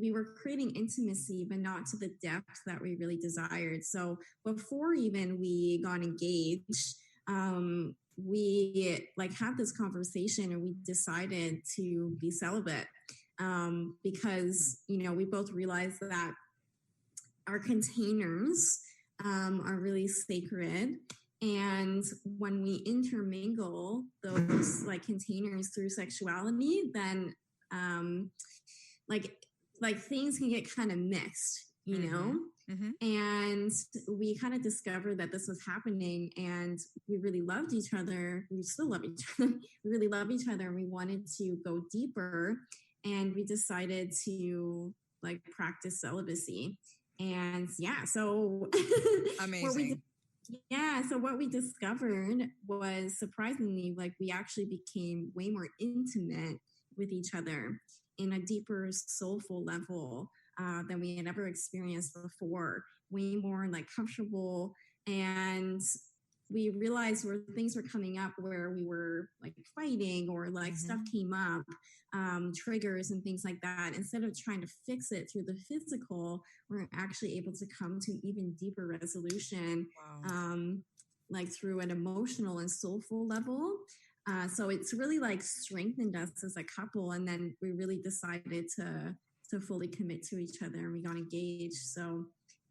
we were creating intimacy, but not to the depth that we really desired. So before even we got engaged, we like had this conversation and we decided to be celibate, because, you know, we both realized that our containers are really sacred. And when we intermingle those like containers through sexuality, then like things can get kind of mixed, you know? Mm-hmm. And we kind of discovered that this was happening, and we really loved each other. We still love each other. We really love each other, and we wanted to go deeper. And we decided to like practice celibacy. And yeah, so amazing. So what we discovered was, surprisingly, like we actually became way more intimate with each other in a deeper soulful level than we had ever experienced before, way more like comfortable. And we realized where things were coming up where we were like fighting or like stuff came up, triggers and things like that. Instead of trying to fix it through the physical, we're actually able to come to even deeper resolution, like through an emotional and soulful level. So it's really like strengthened us as a couple. And then we really decided to fully commit to each other, and we got engaged. So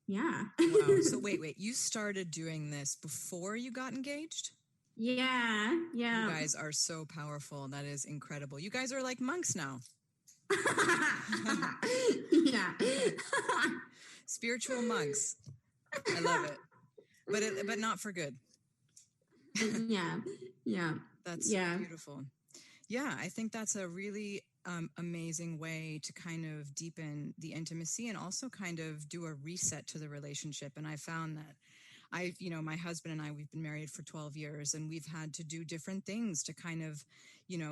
yeah. Wow. So wait, you started doing this before you got engaged? Yeah. You guys are so powerful. That is incredible. You guys are like monks now. Yeah. Spiritual monks. I love it. But not for good. Yeah. That's so beautiful. Yeah, I think that's a really amazing way to kind of deepen the intimacy and also kind of do a reset to the relationship. And I found that my husband and I, we've been married for 12 years, and we've had to do different things to kind of,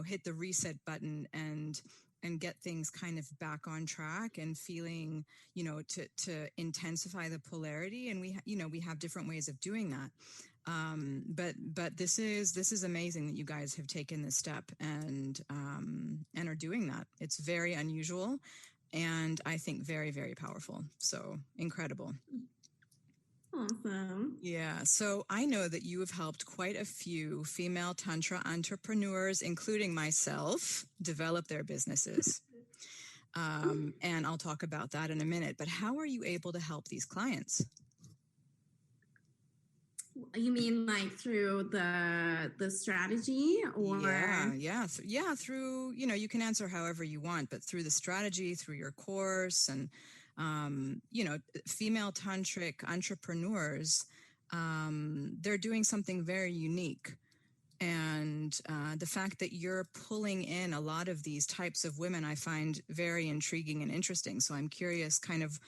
hit the reset button and get things kind of back on track and feeling, to intensify the polarity. And we have different ways of doing that. But this is amazing that you guys have taken this step and are doing that. It's very unusual and I think very, very powerful. So incredible. Awesome. Yeah. So I know that you have helped quite a few female Tantra entrepreneurs, including myself, develop their businesses. And I'll talk about that in a minute. But how are you able to help these clients? You mean like through the strategy or? Yeah. Through, you can answer however you want, but through the strategy, through your course and, female tantric entrepreneurs, they're doing something very unique. And the fact that you're pulling in a lot of these types of women, I find very intriguing and interesting. So I'm curious kind of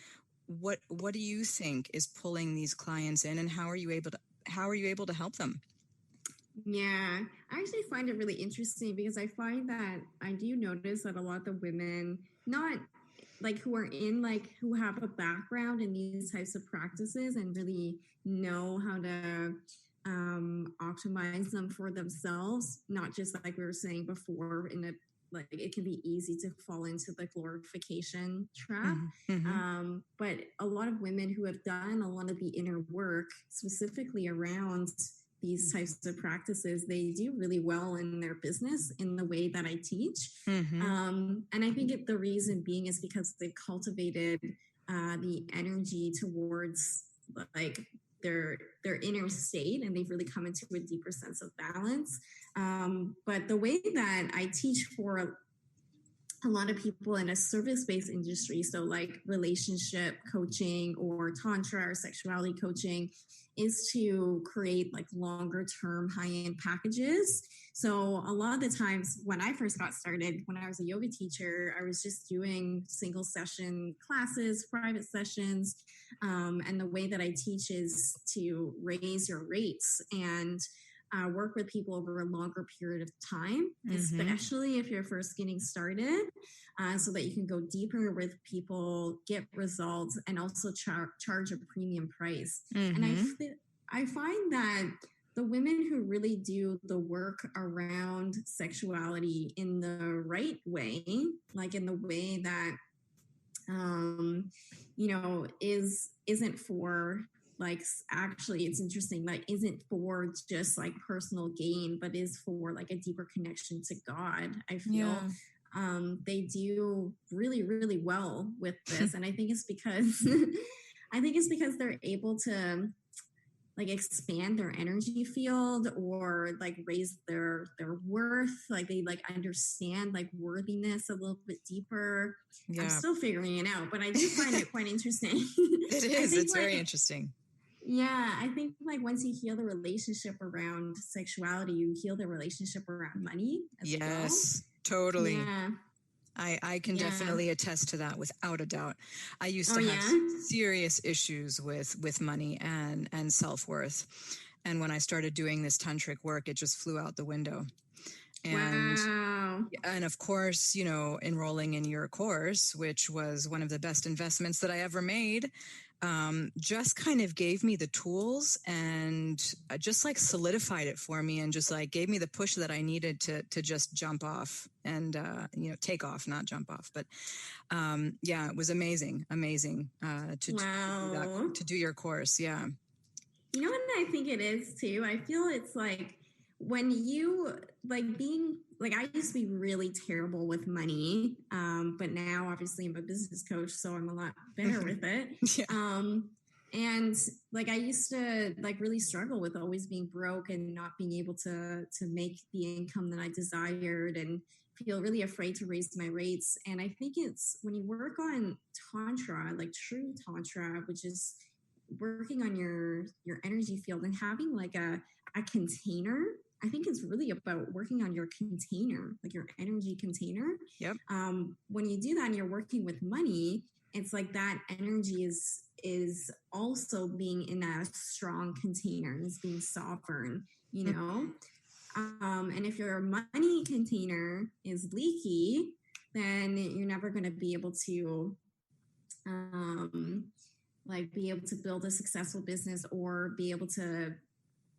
what do you think is pulling these clients in, and how are you able to help them? Yeah, I actually find it really interesting because I find that I do notice that a lot of the women, not like who are in like who have a background in these types of practices and really know how to optimize them for themselves, not just like we were saying before like it can be easy to fall into the glorification trap. But a lot of women who have done a lot of the inner work specifically around these types of practices, they do really well in their business in the way that I teach. And I think the reason being is because they've cultivated the energy towards like their inner state, and they've really come into a deeper sense of balance. But the way that I teach for a lot of people in a service-based industry, so like relationship coaching or tantra or sexuality coaching, is to create like longer term high-end packages. So a lot of the times when I first got started, when I was a yoga teacher, I was just doing single session classes, private sessions. And the way that I teach is to raise your rates and work with people over a longer period of time, especially if you're first getting started, so that you can go deeper with people, get results, and also charge a premium price. And I find that the women who really do the work around sexuality in the right way, like in the way that you know, isn't for like, actually, it's interesting, like isn't for just like personal gain, but is for like a deeper connection to God, I feel. They do really, really well with this. And I think it's because they're able to like expand their energy field, or like raise their worth. Like they like understand like worthiness a little bit deeper. I'm still figuring it out, but I do find it quite interesting. It is. It's very interesting. Yeah, I think like once you heal the relationship around sexuality, you heal the relationship around money as well. Yes, totally. Yeah. I can definitely attest to that without a doubt. I used to have serious issues with money and self-worth. And when I started doing this tantric work, it just flew out the window. And of course, you know, enrolling in your course, which was one of the best investments that I ever made, just kind of gave me the tools and just like solidified it for me, and just like gave me the push that I needed to just jump off and, you know, take off, not jump off. But yeah, it was amazing to do your course. Yeah. You know what I think it is too? I feel it's like when you like being like, I used to be really terrible with money, but now obviously I'm a business coach, so I'm a lot better with it. And like I used to like really struggle with always being broke and not being able to make the income that I desired, and feel really afraid to raise my rates. And I think it's when you work on tantra, like true tantra, which is working on your energy field and having like a container. I think it's really about working on your container, like your energy container. Yep. When you do that and you're working with money, it's like that energy is also being in a strong container, is being sovereign, you know? And if your money container is leaky, then you're never going to be able to like be able to build a successful business or be able to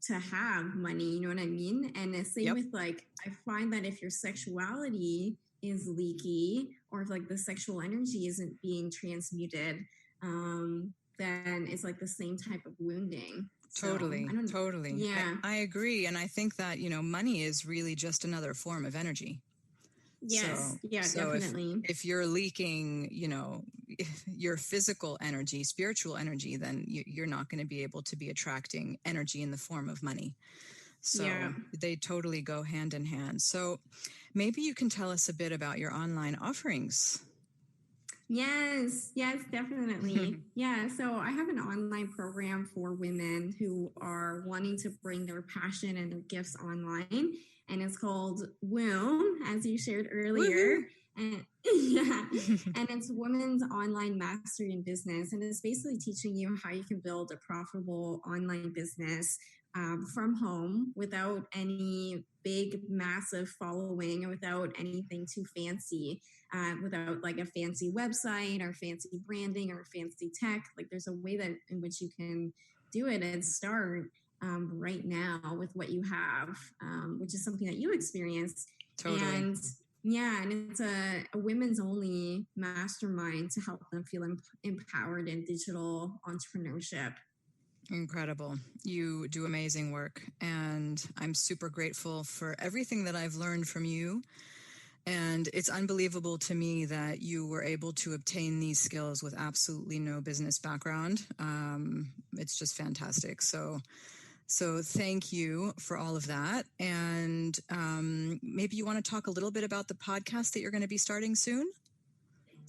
have money, you know what I mean? And the same with like, I find that if your sexuality is leaky, or if like the sexual energy isn't being transmuted, then it's like the same type of wounding. Totally. Yeah. I agree. And I think that, you know, money is really just another form of energy. Yes. So definitely. If you're leaking, you know, your physical energy, spiritual energy, then you're not going to be able to be attracting energy in the form of money. So they totally go hand in hand. So maybe you can tell us a bit about your online offerings. Yes, definitely. So I have an online program for women who are wanting to bring their passion and their gifts online. And it's called Womb, as you shared earlier. And and it's Women's Online Mastery in Business. And it's basically teaching you how you can build a profitable online business from home without any big, massive following, or without anything too fancy, without like a fancy website or fancy branding or fancy tech. Like there's a way that in which you can do it and start right now with what you have, which is something that you experienced. Totally. And it's a women's only mastermind to help them feel empowered in digital entrepreneurship. Incredible. You do amazing work, and I'm super grateful for everything that I've learned from you. And it's unbelievable to me that you were able to obtain these skills with absolutely no business background. It's just fantastic. So thank you for all of that. And maybe you want to talk a little bit about the podcast that you're going to be starting soon?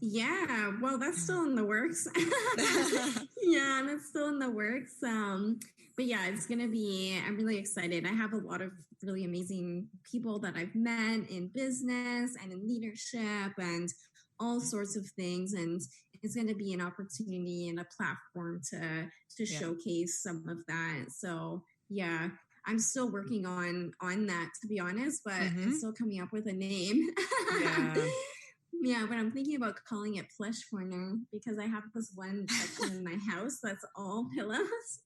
Yeah, well, that's still in the works. That's still in the works. But yeah, it's going to be, I'm really excited. I have a lot of really amazing people that I've met in business and in leadership and all sorts of things. And it's going to be an opportunity and a platform to showcase some of that. So yeah, I'm still working on that, to be honest, but I'm still coming up with a name. But I'm thinking about calling it Plush Corner, because I have this one section in my house that's all pillows.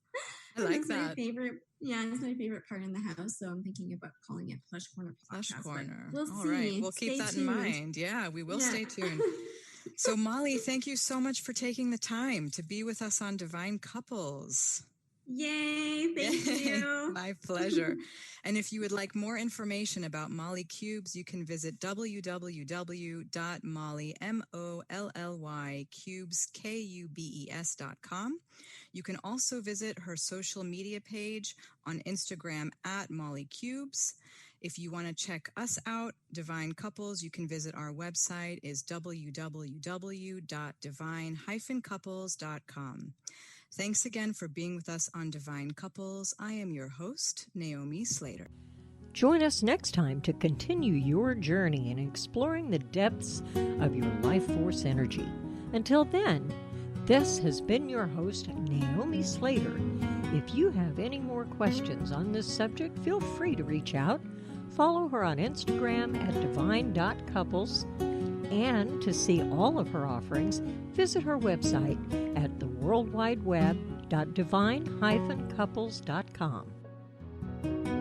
I like that. My favorite. Yeah, it's my favorite part in the house. So I'm thinking about calling it Plush Corner Podcast. Plush Corner. We'll see. All right. We'll keep that in mind. Yeah, we will stay tuned. So Molly, thank you so much for taking the time to be with us on Divine Couples. Yay, thank you. My pleasure. And if you would like more information about Molly Kubes, you can visit www.molly.kubes.com. You can also visit her social media page on Instagram at Molly Kubes. If you want to check us out, Divine Couples, you can visit our website is www.divine-couples.com. Thanks again for being with us on Divine Couples. I am your host, Naomi Slater. Join us next time to continue your journey in exploring the depths of your life force energy. Until then, this has been your host, Naomi Slater. If you have any more questions on this subject, feel free to reach out. Follow her on Instagram at divine.couples. And to see all of her offerings, visit her website at theworldwideweb.divine-couples.com.